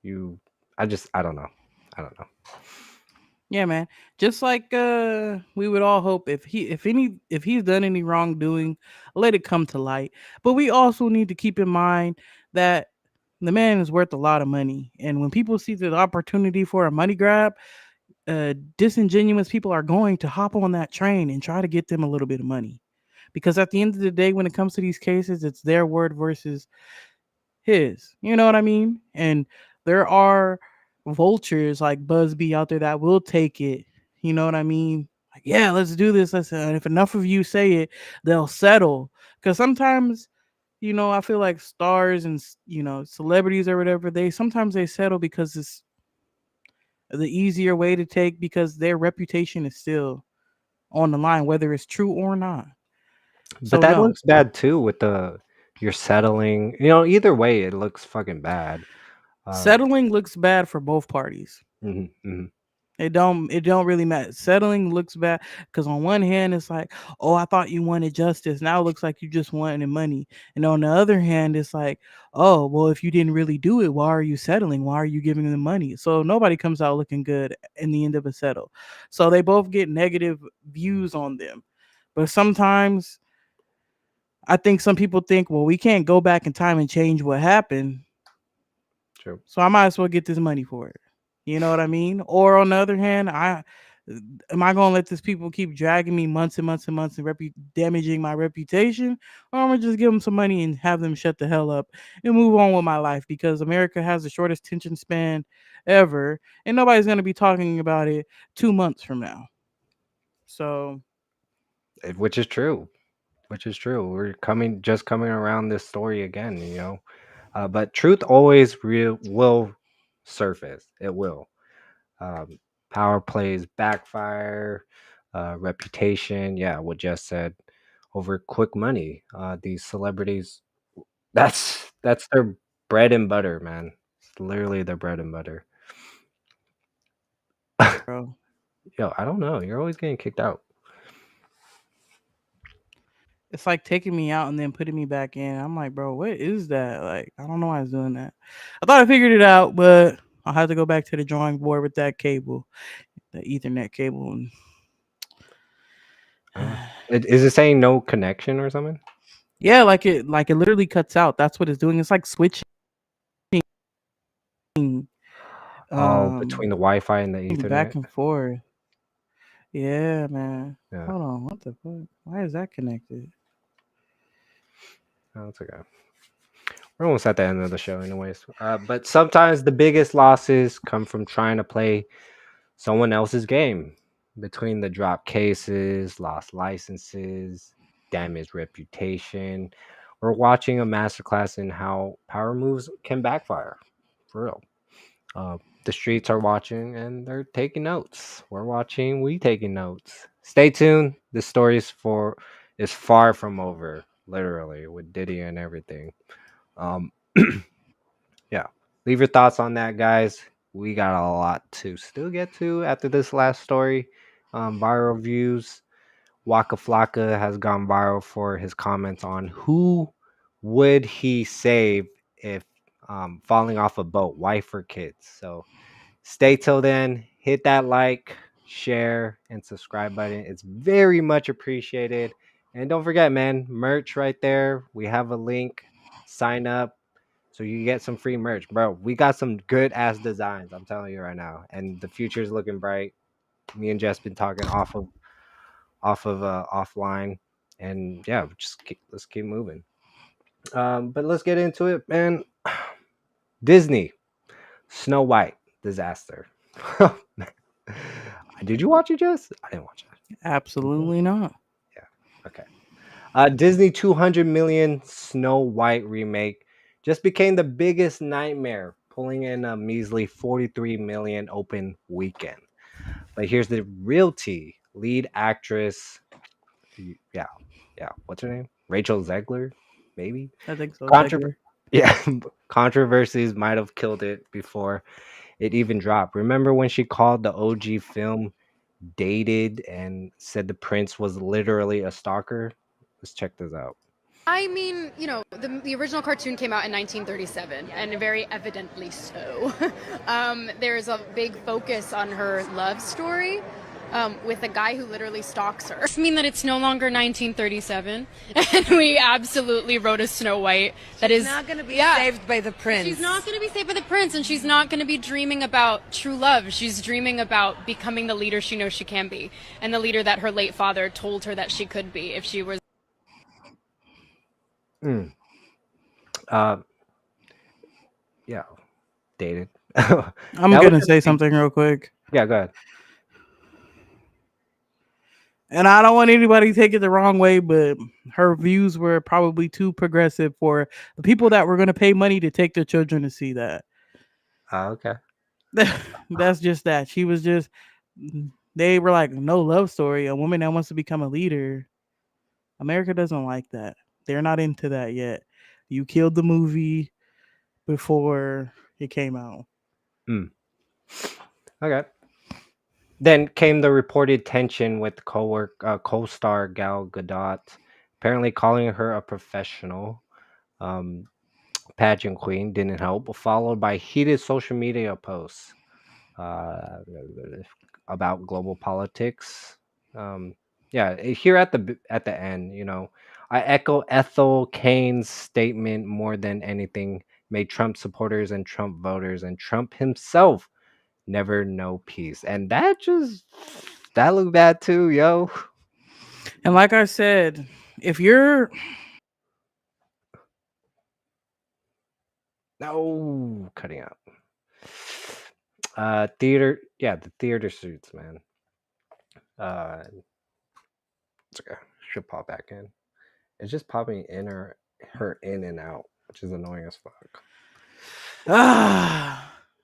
You, I don't know. I don't know. Yeah, man. Just like we would all hope if he's done any wrongdoing, let it come to light. But we also need to keep in mind that the man is worth a lot of money, and when people see the opportunity for a money grab, disingenuous people are going to hop on that train and try to get them a little bit of money. Because at the end of the day, when it comes to these cases, it's their word versus his. You know what I mean? And there are vultures like Buzbee out there that will take it. You know what I mean? Like, yeah, let's do this. And if enough of you say it, they'll settle. Because sometimes, I feel like stars and celebrities or whatever, they settle because it's the easier way to take, because their reputation is still on the line, whether it's true or not. But So that no, looks bad too with the you're settling. Either way, it looks fucking bad. settling looks bad for both parties. Mhm, mhm. It don't really matter. Settling looks bad because on one hand it's like, oh, I thought you wanted justice. Now it looks like you just wanted money. And on the other hand, it's like, oh, well, if you didn't really do it, why are you settling? Why are you giving them money? So nobody comes out looking good in the end of a settle. So they both get negative views on them. But sometimes I think some people think, well, we can't go back in time and change what happened. True. So I might as well get this money for it. You know what I mean? Or on the other hand, am I gonna let these people keep dragging me months and months and months and damaging my reputation? Or I'm gonna just give them some money and have them shut the hell up and move on with my life, because America has the shortest attention span ever, and nobody's gonna be talking about it 2 months from now. So Which is true. Which is true. We're coming around this story again. But truth always will surface. It will. Um, Power plays backfire, reputation. Yeah, what Jess said, over quick money. These celebrities, that's their bread and butter, man. It's literally their bread and butter. bro. Yo, I don't know. You're always getting kicked out. It's like taking me out and then putting me back in. I'm like, bro, what is that? Like, I don't know why it's doing that. I thought I figured it out, but I'll have to go back to the drawing board with that cable, the Ethernet cable. And Is it saying no connection or something? yeah, like it literally cuts out. That's what it's doing. It's like switching. Oh, between the Wi-Fi and the Back Ethernet. and forth. Yeah, man. Yeah, Hold on. What the fuck? Why is that connected? oh, that's okay. We're almost at the end of the show, anyways. But sometimes the biggest losses come from trying to play someone else's game. Between the drop cases, lost licenses, damaged reputation, or watching a masterclass in how power moves can backfire. For real. The streets are watching and they're taking notes. We're watching, we taking notes. Stay tuned. The story is far from over, literally, with Diddy and everything. Um, yeah. Leave your thoughts on that, guys. We got a lot to still get to after this last story. Viral views. WAKAFLOCKA has gone viral for his comments on who would he save if falling off a boat, wife or kids. So stay till then. Hit that like, share, and subscribe button. It's very much appreciated. And don't forget, man, merch right there. We have a link. Sign up so you get some free merch, bro. We got some good ass designs. I'm telling you right now, and the future is looking bright. Me and Jess been talking off of offline, and yeah, let's keep moving. But let's get into it, man. Disney, Snow White disaster. Did you watch it, Jess? I didn't watch it. Absolutely not. Yeah. Okay. Disney 200 million Snow White remake just became the biggest nightmare, pulling in a measly 43 million open weekend. But here's the real tea: lead actress, yeah, what's her name? Rachel Zegler, maybe. I think so. Controver- Zegler. yeah, controversies might have killed it before it even dropped. Remember when she called the OG film dated and said the prince was literally a stalker? Let's check this out. I mean, the original cartoon came out in 1937, and very evidently so. There's a big focus on her love story with a guy who literally stalks her. I mean that it's no longer 1937, and we absolutely wrote a Snow White that is not going to be saved by the prince. She's not going to be saved by the prince, and she's not going to be dreaming about true love. She's dreaming about becoming the leader she knows she can be, and the leader that her late father told her that she could be if she was. Yeah, dated. I'm gonna say something real quick. Yeah, go ahead. And I don't want anybody to take it the wrong way, but her views were probably too progressive for the people that were going to pay money to take their children to see that. Okay. That's just that. She was just, they were like, no love story. A woman that wants to become a leader. America doesn't like that. They're not into that yet. You killed the movie before it came out. Okay. Then came the reported tension with co-star Gal Gadot, apparently calling her a professional pageant queen didn't help, followed by heated social media posts about global politics. Here at the end, I echo Ethel Kane's statement more than anything. May Trump supporters and Trump voters and Trump himself never know peace. And that looked bad too, yo. And like I said, if you're cutting out. Theater, the theater suits, man. It's okay. Should pop back in. It's just popping in her in and out, which is annoying as fuck.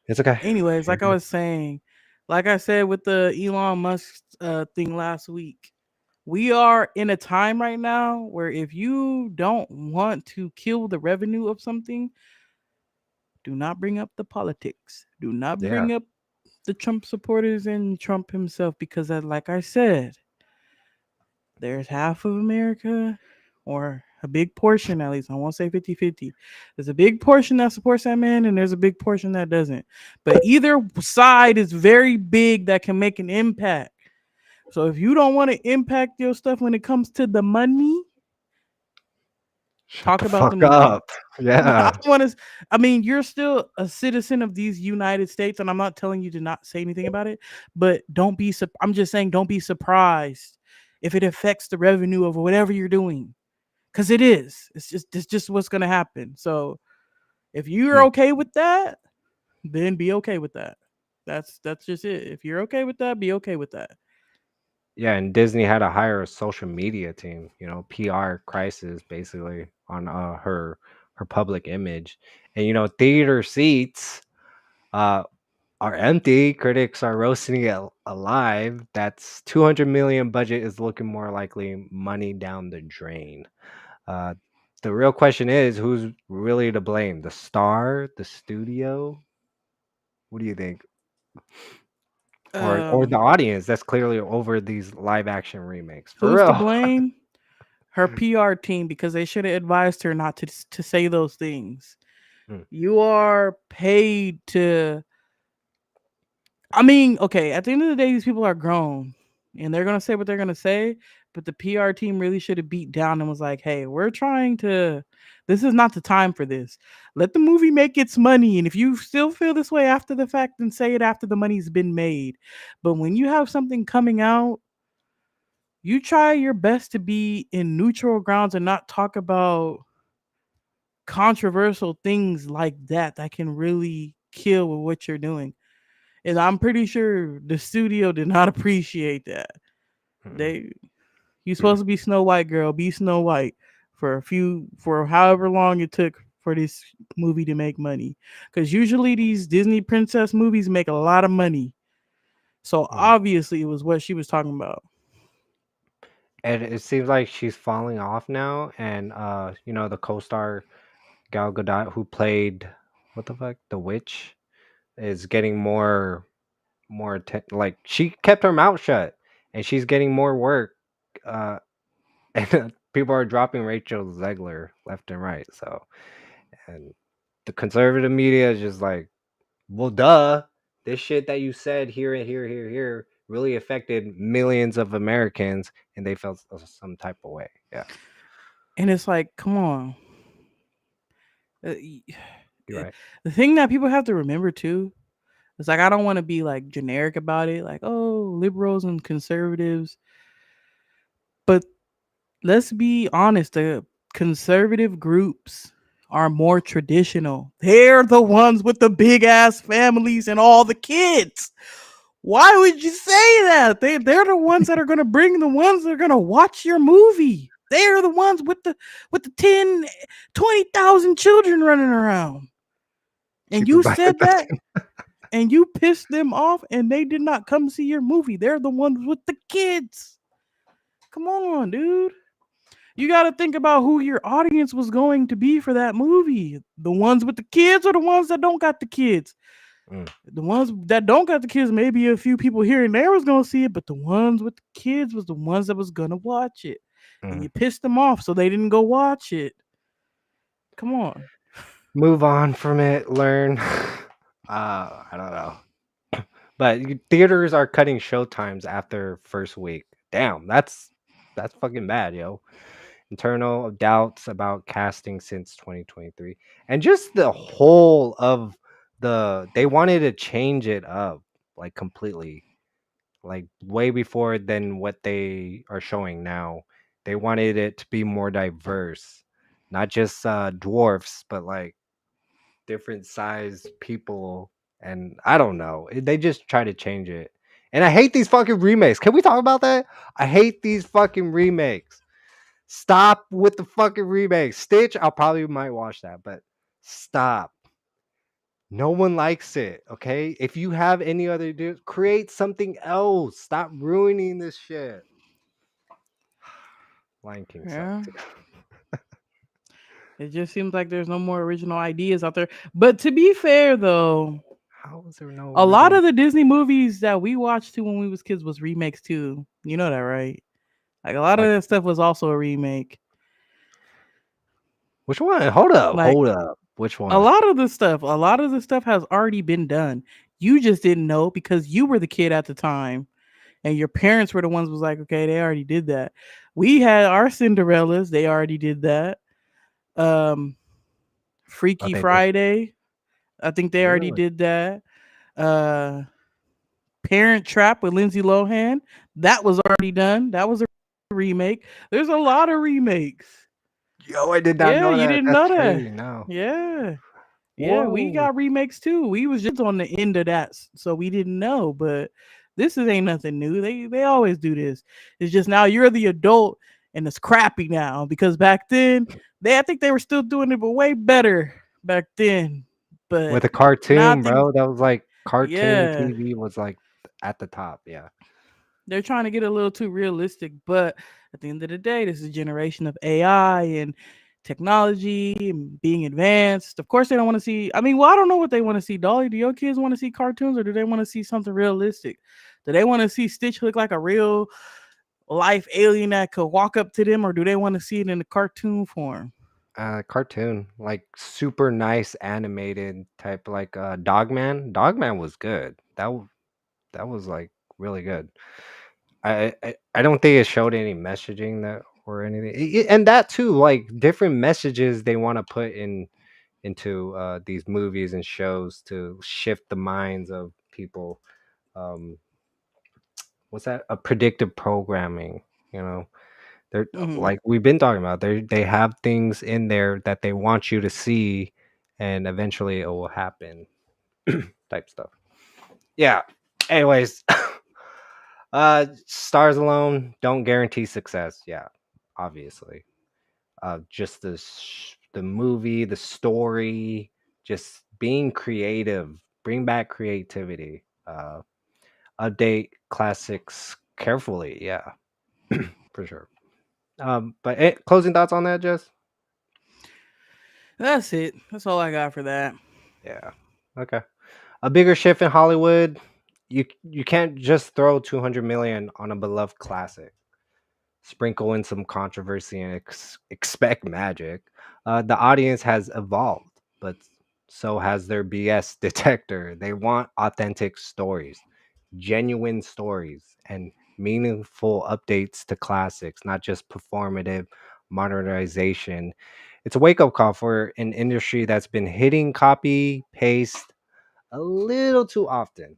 It's okay. Anyways, like I was saying, like I said with the Elon Musk thing last week, we are in a time right now where if you don't want to kill the revenue of something, Do not bring up the politics. Do not Yeah. bring up the Trump supporters and Trump himself, because, like I said, there's half of America, or a big portion at least. I won't say 50-50. There's a big portion that supports that man, and there's a big portion that doesn't. But either side is very big that can make an impact. So if you don't want to impact your stuff when it comes to the money, Shut talk the about the fuck movie. up. Yeah. I mean, you're still a citizen of these United States, and I'm not telling you to not say anything about it, but don't be. I'm just saying, don't be surprised if it affects the revenue of whatever you're doing, because it is. It's just what's gonna happen. So if you're okay with that, then be okay with that. That's just it. If you're okay with that, be okay with that. Yeah, and Disney had to hire a social media team, PR crisis basically on her public image. And theater seats are empty. Critics are roasting it alive. That's 200 million budget is looking more likely money down the drain. Uh the real question is, who's really to blame? The star, the studio? What do you think? Or the audience that's clearly over these live action remakes. For Who's to real. blame? Her PR team, because they should have advised her not to say those things. You are paid to. I mean, okay, at the end of the day, these people are grown and they're going to say what they're going to say. But the PR team really should have beat down and was like, hey, we're trying to. This is not the time for this. Let the movie make its money. And if you still feel this way after the fact, then say it after the money's been made. But when you have something coming out, you try your best to be in neutral grounds and not talk about controversial things like that can really kill with what you're doing. And I'm pretty sure the studio did not appreciate that. You supposed to be Snow White girl, be Snow White for however long it took for this movie to make money. Because usually these Disney princess movies make a lot of money. So obviously it was what she was talking about. And it seems like she's falling off now. And the co-star Gal Gadot, who played what the fuck, the witch, is getting like, she kept her mouth shut, and she's getting more work. And people are dropping Rachel Zegler left and right. So, and the conservative media is just like, well, duh, this shit that you said here and here really affected millions of Americans, and they felt some type of way. Yeah. And it's like, come on. You're right. The thing that people have to remember too, it's like, I don't want to be like generic about it, like, oh, liberals and conservatives. But let's be honest, the conservative groups are more traditional. They're the ones with the big ass families and all the kids. Why would you say that? They're the ones that are gonna bring the ones that are gonna watch your movie. They're the ones with the 10, 20,000 children running around. And you said that, and you pissed them off, and they did not come see your movie. They're the ones with the kids. Come on, dude. You got to think about who your audience was going to be for that movie. The ones with the kids or the ones that don't got the kids? The ones that don't got the kids, maybe a few people here and there was going to see it, but the ones with the kids was the ones that was going to watch it. And you pissed them off, so they didn't go watch it. Come on. Move on from it. Learn. I don't know. But theaters are cutting showtimes after first week. Damn, that's fucking bad, yo. Internal doubts about casting since 2023. And just the whole of they wanted to change it up, like, completely. Like, way before than what they are showing now. They wanted it to be more diverse. Not just dwarfs, but like different sized people. And I don't know. They just try to change it. And I hate these fucking remakes. Can we talk about that? I hate these fucking remakes. Stop with the fucking remakes. Stitch, I'll probably might watch that, but stop. No one likes it, okay? If you have any other ideas, create something else. Stop ruining this shit. Lion King sucked. It just seems like there's no more original ideas out there. But to be fair, though, How is there no a lot original? of the Disney movies that we watched too when we was kids was remakes too. You know that, right? Like a lot of Like that stuff was also a remake. which one? Hold up, Like hold up. Which a one? lot of the stuff has already been done. You just didn't know because you were the kid at the time, and your parents were the ones who was like, okay, they already did that. We had our Cinderellas; they already did that. Um, Oh, Freaky they did. Friday, I think they already Really? did that. Uh, Parent Trap with Lindsay Lohan, that was already done. That was a remake. There's a lot of remakes. Yo, I did not Yeah, know you that. didn't That's know that. crazy. No. Yeah. Yeah, we Whoa. got remakes too. We was just on the end of that, so we didn't know. But ain't nothing new. They always do this. It's just now you're the adult and it's crappy now because back then I think they were still doing it, but way better back then. But With a now I cartoon, think bro. That was like cartoon yeah, TV was like at the top. Yeah. they're trying to get a little too realistic. But at the end of the day, this is a generation of AI and technology and being advanced. Of course, they don't want to see. I mean, well, I don't know what they want to see. Dolly, do your kids want to see cartoons or do they want to see something realistic? Do they want to see Stitch look like a real life alien that could walk up to them, or do they want to see it in the cartoon form? Cartoon, like super nice animated type, like Dogman. Dogman was good. That was like really good. I don't think it showed any messaging that or anything, and that too, like different messages they want to put into these movies and shows to shift the minds of people. Um, what's that? A predictive programming, you know. They're Hmm. like we've been talking about. They have things in there that they want you to see, and eventually it will happen. Type stuff. Yeah. Anyways, stars alone don't guarantee success. Yeah, obviously. Just the movie, the story, just being creative, bring back creativity. Update classics carefully. Yeah, for sure. But closing thoughts on that, Jess? That's it. That's all I got for that. Yeah. Okay. A bigger shift in Hollywood. You can't just throw 200 million on a beloved classic. Sprinkle in some controversy and expect magic. The audience has evolved, but so has their BS detector. They want authentic stories, genuine stories, and meaningful updates to classics, not just performative modernization. It's a wake up call for an industry that's been hitting copy paste a little too often.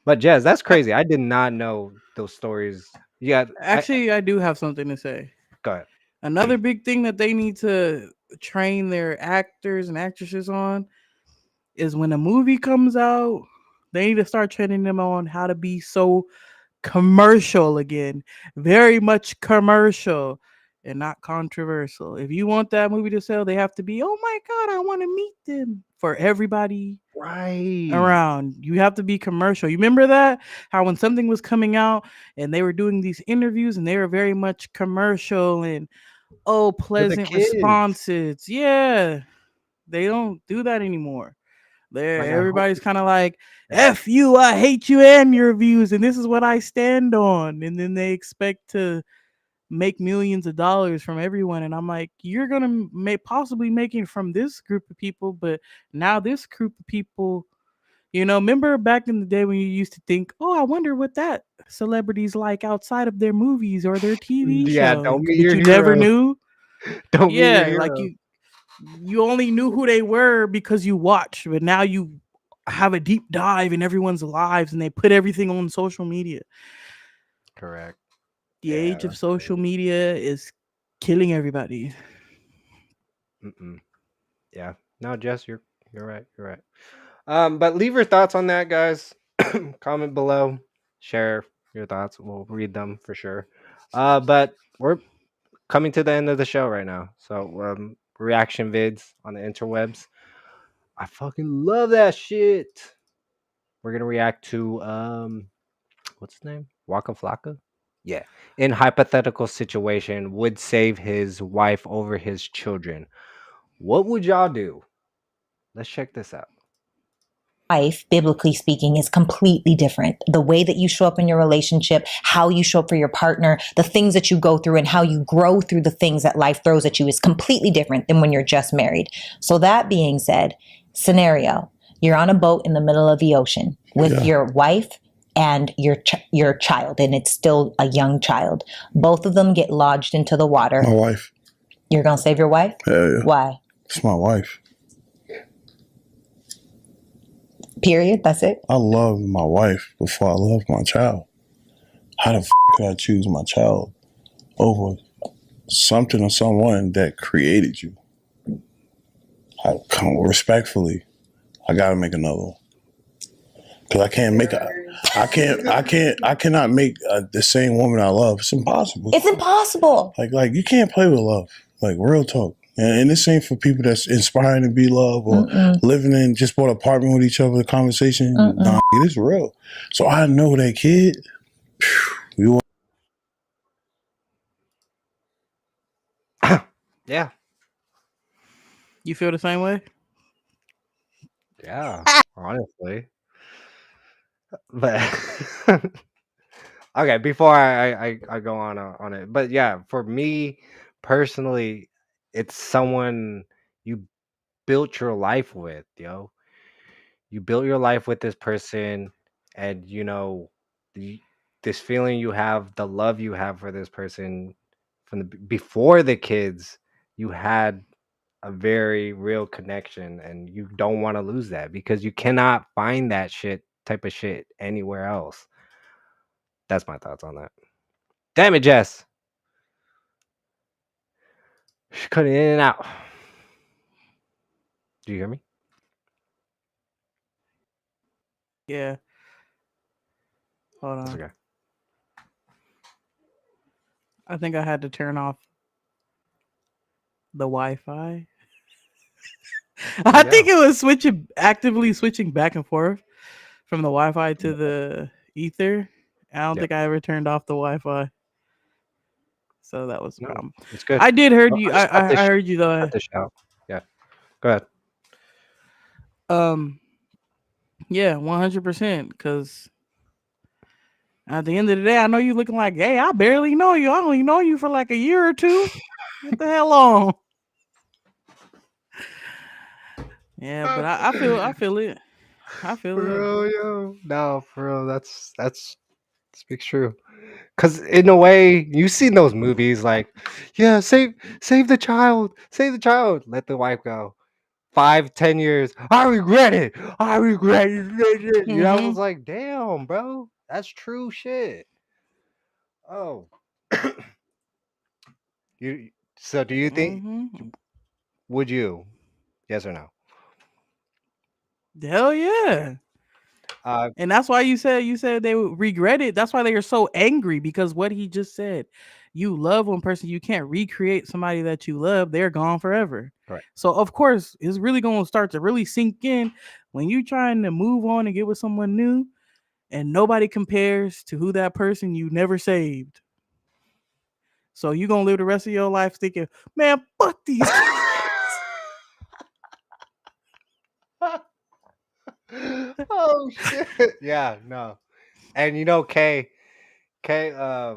But Jez, that's A- crazy. I did not know those stories. Yeah, Actually, I do have something to say. go ahead. Another big thing that they need to train their actors and actresses on is when a movie comes out, they need to start training them on how to be so commercial again. Very much commercial and not controversial. If you want that movie to sell, they have to be, oh my God, I want to meet them for everybody Right. around. You have to be commercial. You remember that? How when something was coming out and they were doing these interviews and they were very much commercial and For the pleasant kids. responses. Yeah. They don't do that anymore. Like There, I hope everybody's kind of like, yeah. F you, I hate you and your views, and this is what I stand on. And then they expect to make millions of dollars from everyone. And I'm like, you're gonna possibly making from this group of people, but now this group of people, remember back in the day when you used to think, oh, I wonder what that celebrity's like outside of their movies or their TV Yeah, show, don't meet but your you never hero. knew. Don't meet your Yeah, like hero. you only knew who they were because you watched, but now you have a deep dive in everyone's lives and they put everything on social media. Correct. The Yeah, age of that's social crazy. media is killing everybody. Mm-mm. Yeah. No, Jess, you're right. You're right. But leave your thoughts on that, guys. Comment below. Share your thoughts. We'll read them for sure. But we're coming to the end of the show right now. So reaction vids on the interwebs. I fucking love that shit. We're gonna react to what's his name? WAKAFLOCKA? Yeah. In hypothetical situation would save his wife over his children. What would y'all do? Let's check this out. Life, biblically speaking, is completely different. The way that you show up in your relationship, how you show up for your partner, the things that you go through, and how you grow through the things that life throws at you is completely different than when you're just married. So that being said, scenario, you're on a boat in the middle of the ocean with your wife and your child, and it's still a young child. Both of them get lodged into the water. My wife. You're going to save your wife? Yeah. Why? It's my wife. Period. That's it. I love my wife before I love my child. How the could I choose my child over something or someone that created you? I come respectfully. I gotta make another one because I can't make. I cannot make the same woman I love. It's impossible. It's impossible. Like you can't play with love. Like real talk. And this ain't for people that's inspiring to be love or living in just bought an apartment with each other. The conversation, nah, it is real. So I know that kid. Yeah. You feel the same way? Yeah, honestly. But okay, before I go on it, but yeah, for me personally, it's someone you built your life with, yo. You built your life with this person, and this feeling you have, the love you have for this person from before the kids, you had a very real connection, and you don't want to lose that because you cannot find that type of shit anywhere else. That's my thoughts on that. Damn it, Jess. She's cutting in and out. Do you hear me? Yeah. Hold on. That's okay. I think I had to turn off the Wi-Fi. I think it was actively switching back and forth from the Wi-Fi to the ether. I don't think I ever turned off the Wi-Fi. So that was the problem. It's good. I did heard you. I heard you though. Yeah. Go ahead. Yeah, 100%. Because at the end of the day, I know you looking like, hey, I barely know you. I only know you for like a year or two. Get the hell on. Yeah, but I feel it. I feel bro, it. Yo. No, for real. That's speaks true. Cause in a way, you've seen those movies like, yeah, save the child, let the wife go. 5-10 years, I regret it. You know, I was like, damn, bro, that's true shit. Oh, so do you think? Would you? Yes or no? Hell yeah. And that's why you said they would regret it. That's why they are so angry, because what he just said, you love one person, you can't recreate somebody that you love. They're gone forever. Right. So of course it's really going to start to really sink in when you're trying to move on and get with someone new, and nobody compares to who that person you never saved. So you're going to live the rest of your life thinking, man, fuck these Oh shit. Yeah, no. And Kay, I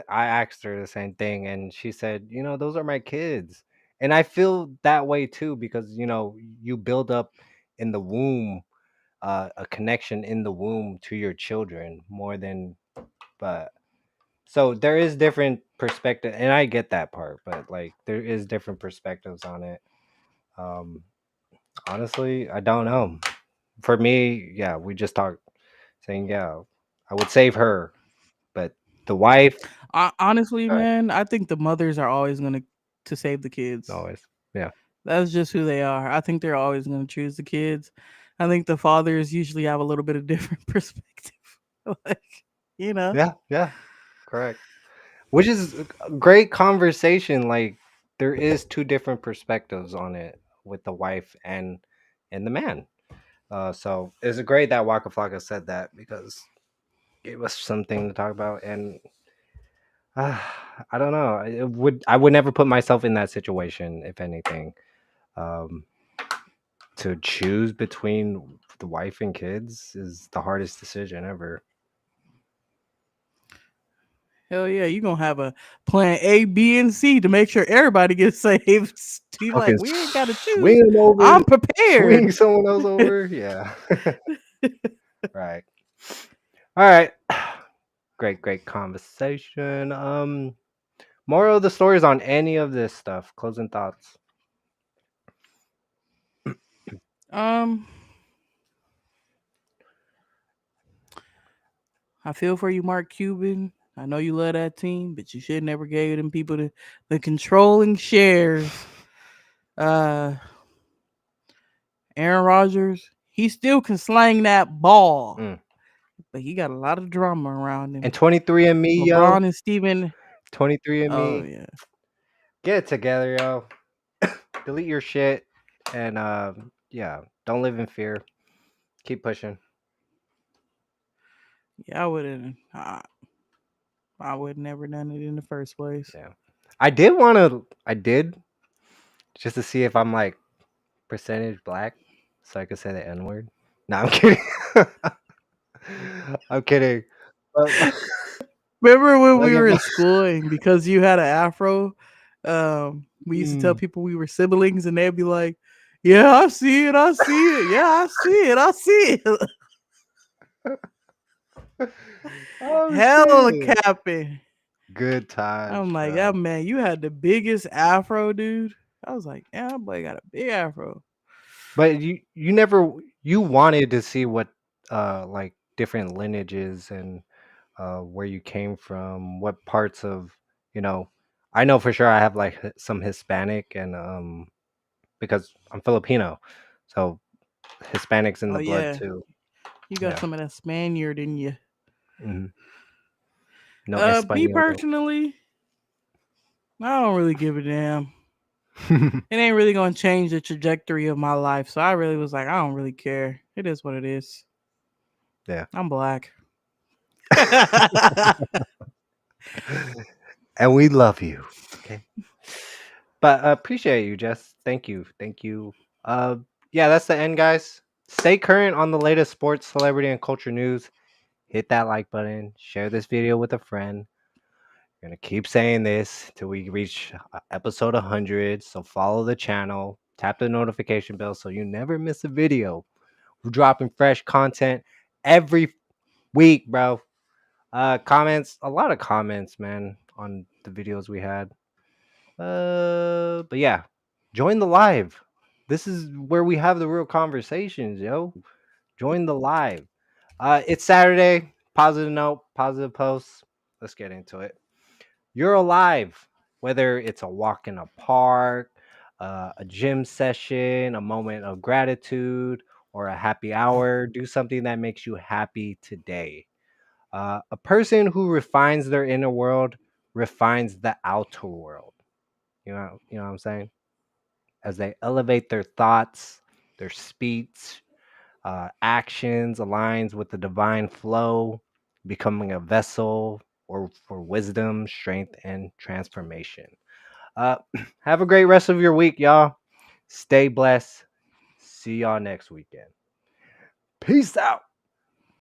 asked her the same thing, and she said, those are my kids. And I feel that way too, because you build up in the womb a connection in the womb to your children more than, but so there is different perspective, and I get that part, but like there is different perspectives on it. Honestly, I don't know. For me, yeah, we just talked saying, yeah, I would save her, but the wife, honestly, man, I think the mothers are always going to save the kids. Always. Yeah. That's just who they are. I think they're always going to choose the kids. I think the fathers usually have a little bit of different perspective. Like, Yeah. Correct. Which is a great conversation. Like there is two different perspectives on it with the wife and the man. So it's great that WAKAFLOCKA said that, because it was something to talk about. And I don't know. I would never put myself in that situation. If anything, um, to choose between the wife and kids is the hardest decision ever. Hell yeah, you gonna have a plan A, B, and C to make sure everybody gets saved. Be like, Fucking we ain't gotta choose. swing them over, I'm prepared. swing someone else over. Yeah. Right. All right. Great conversation. Moral of the stories on any of this stuff. Closing thoughts. I feel for you, Marc Cuban. I know you love that team, but you should never gave them people the controlling shares. Aaron Rodgers, he still can slang that ball, but he got a lot of drama around him. And 23andMe, yo. LeBron and Steven. 23andMe. Oh yeah. Get it together, yo. Delete your shit, and yeah, don't live in fear. Keep pushing. Yeah, I wouldn't. I would never done it in the first place. Yeah, I did just to see if I'm like percentage black, so I could say the N word. No, I'm kidding. I'm kidding. Remember when we were in school and because you had an afro, we used to tell people we were siblings and they'd be like, "Yeah, I see it. I see it. Yeah, I see it. I see it." Oh, hell shit. capping. Good times. I'm like, yeah, man, you had the biggest afro, dude. I was like, yeah, that boy got a big afro. But you wanted to see what like different lineages and where you came from, what parts of, I know for sure I have like some Hispanic and because I'm Filipino, so Hispanics in the blood too. You got some of that Spaniard in you. Mm-hmm. No, me personally, I don't really give a damn. It ain't really gonna change the trajectory of my life, so I really was like, I don't really care. It is what it is. Yeah, I'm black. And we love you. Okay. But appreciate you, Jess. Thank you. Yeah, that's the end, guys. Stay current on the latest sports, celebrity, and culture news. Hit that like button. Share this video with a friend. We're gonna keep saying this till we reach episode 100. So follow the channel. Tap the notification bell so you never miss a video. We're dropping fresh content every week, bro. Comments, a lot of comments, man, on the videos we had. But yeah, join the live. This is where we have the real conversations, yo. Join the live. It's Saturday. Positive note, positive posts. Let's get into it. You're alive, whether it's a walk in a park, a gym session, a moment of gratitude, or a happy hour. Do something that makes you happy today. A person who refines their inner world refines the outer world. You know what I'm saying? As they elevate their thoughts, their speech, actions aligns with the divine flow, becoming a vessel or for wisdom, strength, and transformation. Have a great rest of your week, y'all. Stay blessed. See y'all next weekend. Peace out.